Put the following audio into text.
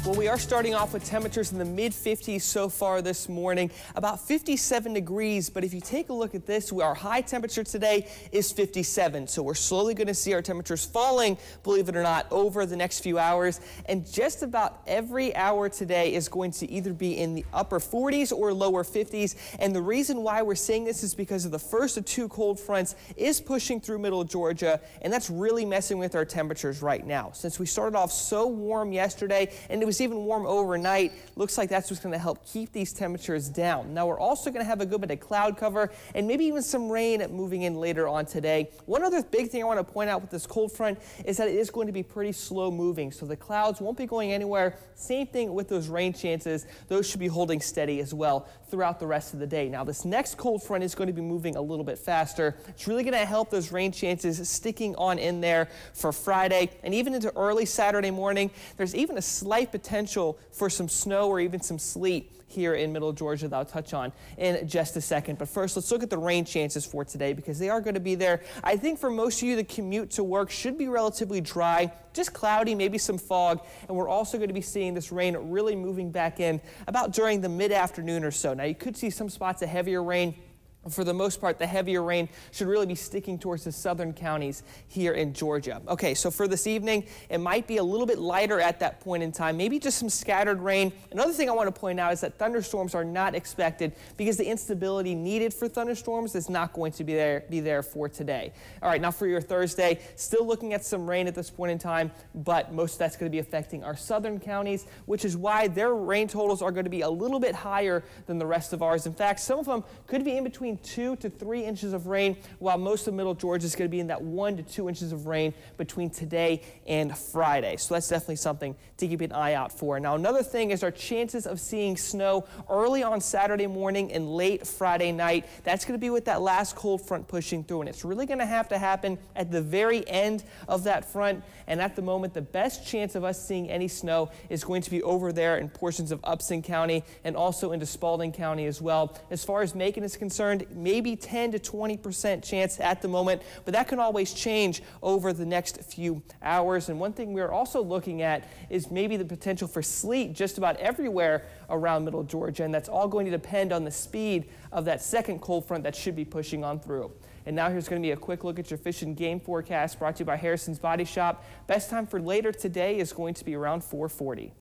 Well, we are starting off with temperatures in the mid-50s so far this morning, about 57 degrees. But if you take a look at this, our high temperature today is 57. So we're slowly going to see our temperatures falling, believe it or not, over the next few hours. And just about every hour today is going to either be in the upper 40s or lower 50s. And the reason why we're seeing this is because of the first of two cold fronts is pushing through middle Georgia, and that's really messing with our temperatures right now. Since we started off so warm yesterday, and it was even warm overnight, looks like that's what's going to help keep these temperatures down. Now we're also going to have a good bit of cloud cover and maybe even some rain moving in later on today. One other big thing I want to point out with this cold front is that it is going to be pretty slow moving, so the clouds won't be going anywhere. Same thing with those rain chances. Those should be holding steady as well throughout the rest of the day. Now this next cold front is going to be moving a little bit faster. It's really going to help those rain chances sticking on in there for Friday and even into early Saturday morning. There's even a slight potential for some snow or even some sleet here in middle Georgia that I'll touch on in just a second. But first, let's look at the rain chances for today because they are going to be there. I think for most of you, the commute to work should be relatively dry, just cloudy, maybe some fog. And we're also going to be seeing this rain really moving back in about during the mid-afternoon or so. Now, you could see some spots of heavier rain. For the most part, the heavier rain should really be sticking towards the southern counties here in Georgia. Okay, so for this evening, it might be a little bit lighter at that point in time, maybe just some scattered rain. Another thing I want to point out is that thunderstorms are not expected because the instability needed for thunderstorms is not going to be there for today. All right, now for your Thursday, still looking at some rain at this point in time, but most of that's going to be affecting our southern counties, which is why their rain totals are going to be a little bit higher than the rest of ours. In fact, some of them could be in between 2 to 3 inches of rain, while most of middle Georgia is going to be in that 1 to 2 inches of rain between today and Friday. So that's definitely something to keep an eye out for. Now, another thing is our chances of seeing snow early on Saturday morning and late Friday night. That's going to be with that last cold front pushing through, and it's really going to have to happen at the very end of that front. And at the moment, the best chance of us seeing any snow is going to be over there in portions of Upson County and also into Spalding County as well. As far as Macon is concerned, maybe 10 to 20% chance at the moment, but that can always change over the next few hours. And one thing we're also looking at is maybe the potential for sleet just about everywhere around middle Georgia, and that's all going to depend on the speed of that second cold front that should be pushing on through. And now here's going to be a quick look at your fish and game forecast brought to you by Harrison's Body Shop. Best time for later today is going to be around 4:40.